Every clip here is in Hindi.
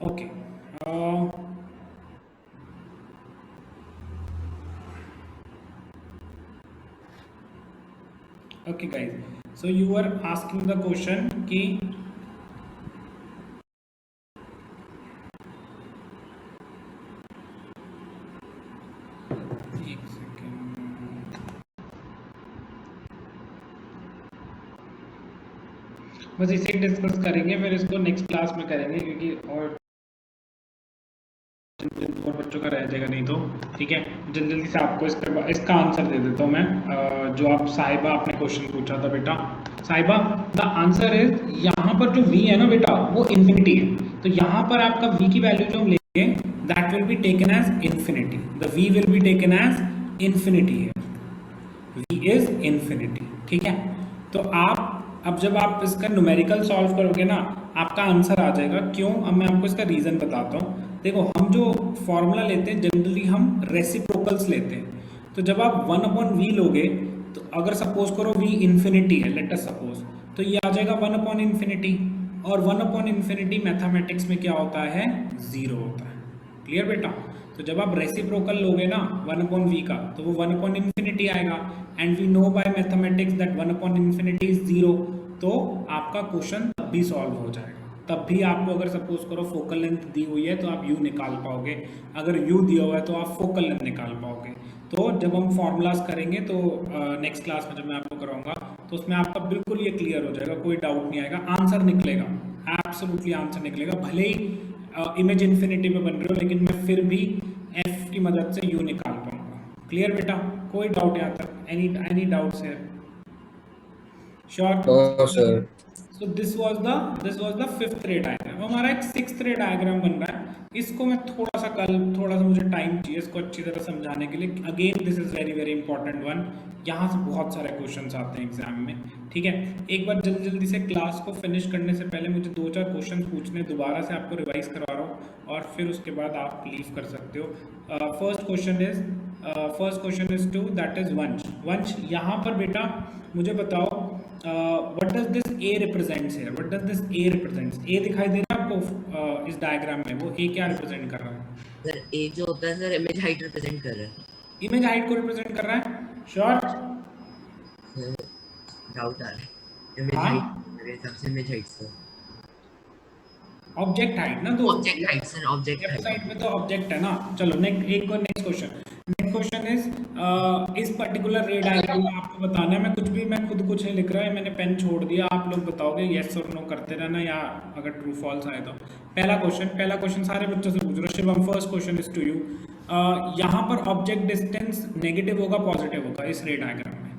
Okay. Okay, guys. So you were asking the question कि एक सेकेंड, बस इसे डिस्कस करेंगे, फिर इसको नेक्स्ट क्लास में करेंगे क्योंकि और बच्चों का रह जाएगा नहीं तो। ठीक है, जल्दी जल्दी से आपको इसका आंसर दे देता हूँ मैं। जो आप साहिबा आपने क्वेश्चन पूछा था बेटा, साहिबा द आंसर इज, यहाँ पर जो v है ना बेटा वो इन्फिनिटी है, तो यहाँ पर आपका v की वैल्यू जो हम लेंगे that will be taken as infinity, the v will be taken as infinity है, v इज इन्फिनिटी। ठीक है, तो आप अब जब आप इसका न्यूमेरिकल सॉल्व करोगे ना आपका आंसर आ जाएगा। क्यों? अब मैं आपको इसका रीजन बताता हूँ। देखो, हम जो फॉर्मूला लेते हैं जनरली हम रेसिप्रोकल्स लेते हैं, तो जब आप 1/v लोगे तो अगर सपोज करो v इन्फिनिटी है, लेट अस सपोज, तो ये आ जाएगा 1/इन्फिनिटी, और 1/इन्फिनिटी मैथमेटिक्स में क्या होता है? जीरो होता है। क्लियर बेटा? तो जब आप रेसिप्रोकल लोगे ना 1/v का तो वो 1/इन्फिनिटी आएगा, and we know by mathematics that 1/इन्फिनिटी इज जीरो, तो आपका क्वेश्चन तब भी सॉल्व हो जाएगा। तब भी आपको अगर सपोज करो फोकल लेंथ दी हुई है तो आप u निकाल पाओगे, अगर u दिया हुआ है तो आप फोकल लेंथ निकाल पाओगे। तो जब हम फॉर्मूलाज करेंगे तो नेक्स्ट क्लास में जब मैं आपको कराऊंगा तो उसमें आपका बिल्कुल ये क्लियर हो जाएगा, कोई डाउट नहीं आएगा, आंसर निकलेगा, एब्सोल्युटली आंसर निकलेगा। भले ही इमेज इन्फिनिटी में बन रहे हो लेकिन मैं फिर भी f की मदद से u निकाल पाऊंगा। क्लियर बेटा? कोई डाउट यहाँ तक? एनी डाउट्स है? Sure sir. So this was the fifth रे डायग्राम। हमारा एक सिक्स्थ रे डायग्राम बन रहा है, इसको मैं थोड़ा सा मुझे टाइम चाहिए इसको अच्छी तरह समझाने के लिए। Again this is very very important one, यहाँ से बहुत सारे क्वेश्चंस आते हैं एग्जाम में। ठीक है, एक बार जल्दी जल्दी से क्लास को फिनिश करने से पहले मुझे 2-4 क्वेश्चन पूछने, दोबारा से आपको रिवाइज करवा रहा हूँ और फिर उसके बाद आप लीव कर सकते हो। First question is to that is Vansh. यहाँ पर बेटा मुझे बताओ what does this A represents here? What does this A represents? A दिखाई दे रहा है आपको इस डायग्राम में, वो A क्या रिप्रेजेंट कर रहा है? सर A जो होता है सर इमेज हाइट रिप्रेजेंट कर रहा है। इमेज हाइट को रिप्रेजेंट कर रहा है? श्योर? डाउट आ रहा है। इमेज हाइट मेरे हिसाब से image height sir. Object height ना, तो object height sir, object height side में तो ऑब्जेक्ट है ना। चलो नेक्स्ट क्वेश्चन इज इस पर्टिकुलर रे डायग्राम में आपको बताना है, मैं खुद कुछ नहीं लिख रहा है, मैंने पेन छोड़ दिया, आप लोग बताओगे यस और नो करते रहना, या अगर ट्रू फॉल्स आए तो। पहला क्वेश्चन सारे बच्चों से पूछ रहा हूँ। Shivam, first question is to you. यहाँ पर ऑब्जेक्ट डिस्टेंस नेगेटिव होगा पॉजिटिव होगा इस रे डायग्राम में?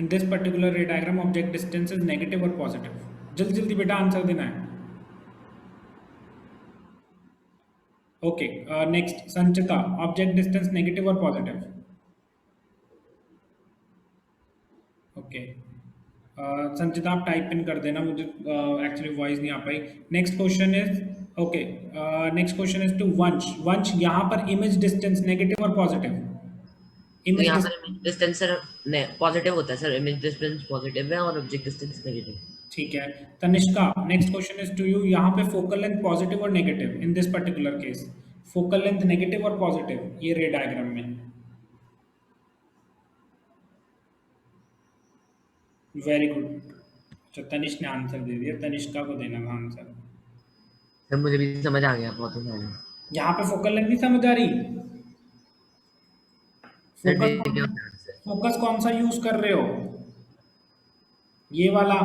In this particular ray diagram object distance is negative और पॉजिटिव? जल्दी जल्दी बेटा आंसर देना है। Okay, next Sanchita, object distance negative और पॉजिटिव? ओके, संचिता आप टाइप इन कर देना, मुझे एक्चुअली वॉइस नहीं आ पाई। Next question is to Vansh. यहाँ पर इमेज डिस्टेंस नेगेटिव और पॉजिटिव? तो यहाँ पर इमेज डिस्टेंस सर पॉजिटिव होता है सर, इमेज डिस्टेंस पॉजिटिव है और ऑब्जेक्ट डिस्टेंस नेगेटिव। ठीक है, Tanishka, next question is to you. यहाँ पे फोकल लेंथ पॉजिटिव और negative in this particular case, focal length negative और पॉजिटिव ये रे डायग्राम में? Very good. अच्छा, तनिष्क ने आंसर दे दिया, तनिष्का को देना था आंसर। सर मुझे भी समझ आ गया बहुत सारा। यहाँ पे फोकल लेंथ नहीं समझ आ रही? फोकस कौन सा यूज कर रहे हो? ये वाला।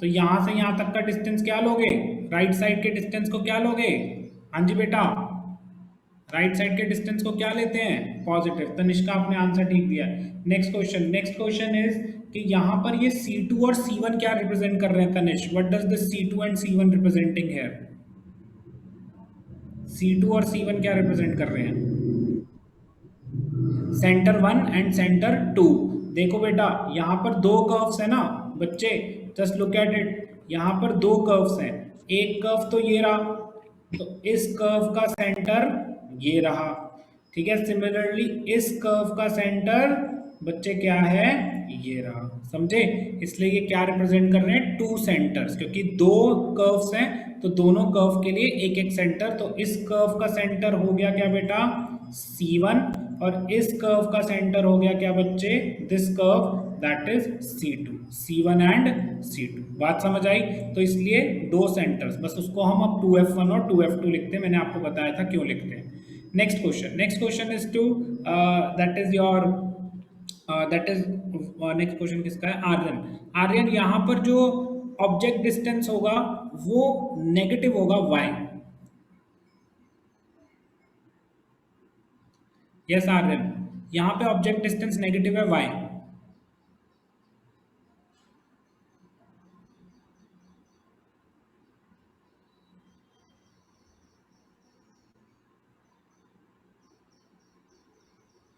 तो यहाँ से यहाँ तक का डिस्टेंस क्या लोगे? राइट साइड के डिस्टेंस को क्या लोगे? हाँ जी बेटा, राइट साइड के डिस्टेंस को क्या लेते हैं? पॉजिटिव। तनिष्का आपने आंसर ठीक दिया। नेक्स्ट क्वेश्चन इज कि यहाँ पर ये C2 और C1 क्या रिप्रेजेंट कर रहे हैं Tanishk? What does this C2 and C1 representing here? C2 और C1 क्या रिप्रेजेंट कर रहे हैं? Centre 1 and centre 2। देखो बेटा, यहाँ पर दो कर्व्स है ना बच्चे, जस्ट लुक एट इट। यहाँ पर दो कर्व्स हैं, एक कर्व तो ये रहा, तो इस कर्व का सेंटर ये रहा। ठीक है, सिमिलरली इस कर्व का सेंटर बच्चे क्या है, ये रहा, समझे? इसलिए ये क्या रिप्रेजेंट कर रहे हैं, टू सेंटर्स, क्योंकि दो कर्व्स हैं तो दोनों कर्व के लिए एक एक सेंटर। तो इस कर्व का सेंटर हो गया क्या बेटा, C1, और इस कर्व का सेंटर हो गया क्या बच्चे, this curve, that is C2, C1 and C2। बात समझ आई? तो इसलिए दो सेंटर्स, बस उसको हम अब 2F1 और 2F2 लिखते हैं, मैंने आपको बताया था क्यों लिखते हैं। Next question is to that is your that is next question किसका है, आर्यन। आर्यन, यहाँ पर जो ऑब्जेक्ट डिस्टेंस होगा वो नेगेटिव होगा y। यस आर्यन, यहाँ पे ऑब्जेक्ट डिस्टेंस नेगेटिव है y।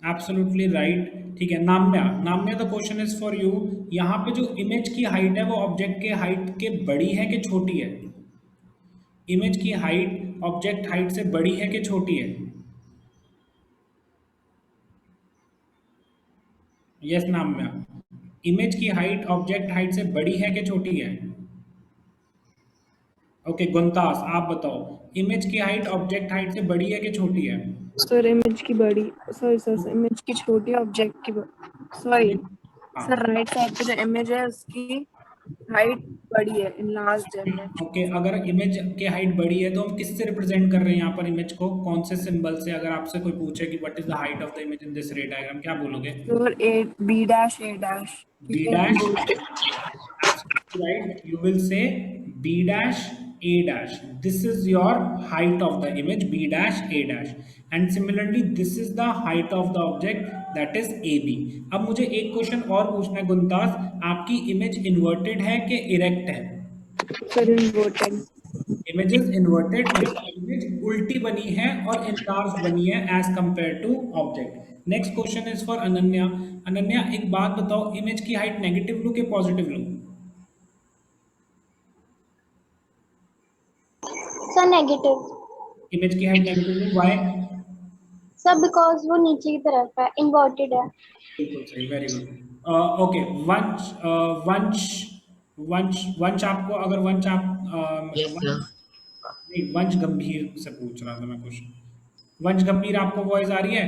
Absolutely right. ठीक है Namya, Namya the question is for you. यहाँ पे जो इमेज की हाइट है वो ऑब्जेक्ट के हाइट के बड़ी है कि छोटी है? इमेज की हाइट ऑब्जेक्ट हाइट से बड़ी है कि छोटी है? यस नाम्या, इमेज की हाइट ऑब्जेक्ट हाइट से बड़ी है कि छोटी है? ओके गुंतास, आप बताओ, इमेज की हाइट ऑब्जेक्ट हाइट से बड़ी है कि छोटी है? सर इमेज की बड़ी, सॉरी सर इमेज की छोटी, ऑब्जेक्ट की सॉरी हाँ सर, राइट साइड पे जो इमेज है उसकी हाइट बड़ी है, इन लास्ट इमेज। ओके, अगर इमेज की हाइट बड़ी है तो हम किससे रिप्रेजेंट कर रहे हैं यहाँ पर इमेज को, कौन से सिंबल से? अगर आपसे कोई पूछे कि what is the height of the image in this ray diagram, क्या बोलोगे? Sir A B dash A dash, B dash, right, you will say b dash a dash, this is your height of the image, b dash a dash, and similarly this is the height of the object, that is ab। अब मुझे एक क्वेश्चन और पूछना है गुंतास, आपकी इमेज इन्वर्टेड है कि इरेक्ट है? Sir inverted. Image is inverted, image उल्टी बनी है और इनलार्ज बनी है as compare to object. Next question is for Ananya. Ananya, एक बात बताओ, इमेज की हाइट नेगेटिव लूं कि पॉजिटिव लूं? Sir negative. इमेज की हाइट नेगेटिव लूं, व्हाई? सर बिकॉज वो नीचे की तरफ है, इन्वर्टेड है। बिल्कुल सही, वेरी गुड। ओके वंश, वंश, वंश आपको, अगर वंश आप यस सर। नहीं, वंश गंभीर से पूछ रहा था मैं क्वेश्चन। वंश गंभीर, आपको वॉइस आ रही है?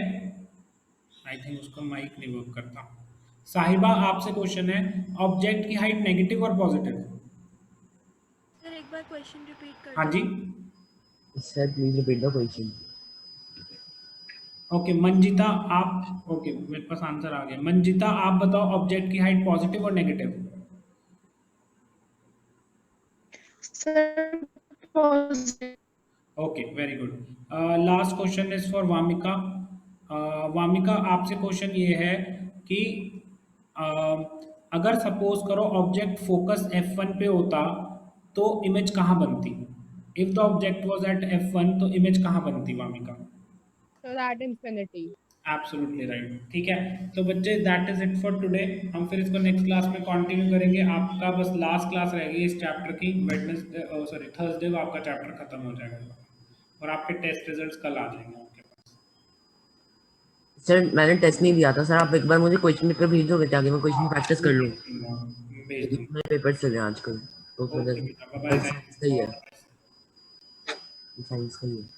आई थिंक उसका माइक नहीं वर्क करता। साहिबा, आपसे क्वेश्चन है, ऑब्जेक्ट की हाइट नेगेटिव और पॉजिटिव? सर एक बार क्वेश्चन रिपीट कर हाँ जी। Sir please repeat the question. Okay Manjita, आप, ओके मेरे पास आंसर आ गया। मंजिता, आप बताओ, ऑब्जेक्ट की हाइट पॉजिटिव और negative? Sir positive. Okay very good. Last question is for Wamiqa. Wamiqa, आपसे क्वेश्चन ये है कि uh, अगर सपोज करो ऑब्जेक्ट फोकस F1 पे होता तो इमेज कहाँ बनती? If the object was at F1 तो इमेज कहाँ बनती Wamiqa? So that infinity. Absolutely right. ठीक है, तो बच्चे that is it for today. हम फिर इसको नेक्स्ट क्लास में कंटिन्यू करेंगे। आपका बस लास्ट क्लास रहेगी इस चैप्टर की, वेडनेसडे सॉरी थर्सडे को आपका चैप्टर खत्म हो जाएगा और आपके टेस्ट रिजल्ट्स कल आ जाएंगे आपके पास। सर मैंने टेस्ट नहीं दिया था सर, आप एक बार मुझे क्वेश्चन पेपर भेज दोगे ताकि मैं क्वेश्चन प्रैक्टिस कर लूँ? भेज दूंगा। मेरे पेपर चल रहे हैं आजकल तो ओके फिर बेटा, बाय बाय। साइंस का ही है, साइंस का ही है।